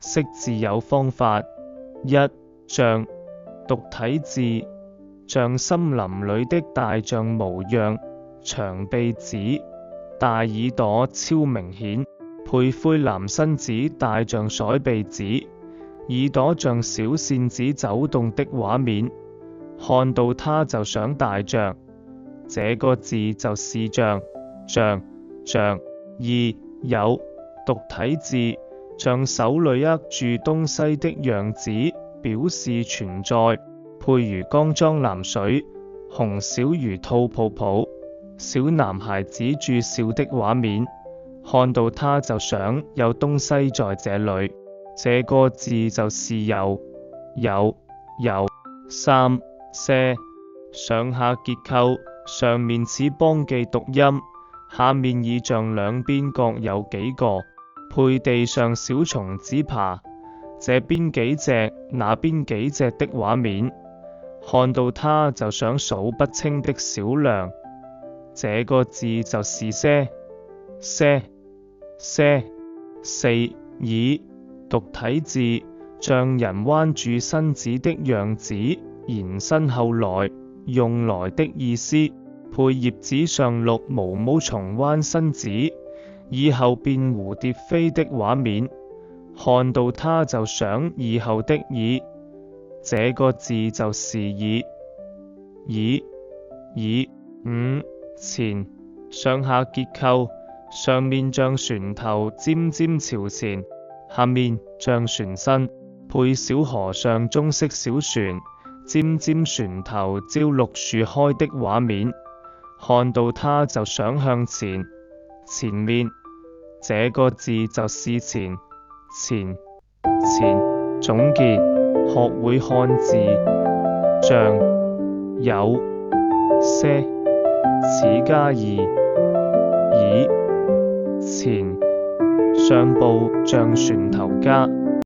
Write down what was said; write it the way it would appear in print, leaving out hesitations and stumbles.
識字有方法：一、象，獨體字，像森林裏的大象模樣，長鼻子，大耳朵超明顯，配灰藍身子大象甩鼻子，耳朵像小扇子走動的畫面，看到它就想大象。這個字就是象，象。二、有，獨體字，像手裏握住東西的樣子，表示存在，譬如缸裝藍水，紅小魚吐泡泡，小男孩指住笑的畫面，看到他就想有東西在這裏。這個字就是有。三、些，上下結構，上面似邦記讀音，下面以像兩邊各有幾個，配地上小蟲子爬，這邊幾隻，那邊幾隻的畫面，看到它就想數不清的小量。這個字就是些。四、以，獨體字，像人彎住身子的樣子，延伸後來，用來的意思，配葉子上綠毛毛蟲彎身子，以後變蝴蝶飛的畫面，看到它就想以後的以。這個字就是以。五、前，上下結構，上面像船頭尖尖朝前，下面像船身，配小河上中式小船，尖尖船頭朝綠樹開的畫面，看到它就想向前。前面，這個字就是前。總結，學會漢字，象，有，些，此加二，以，前，上部像船頭加。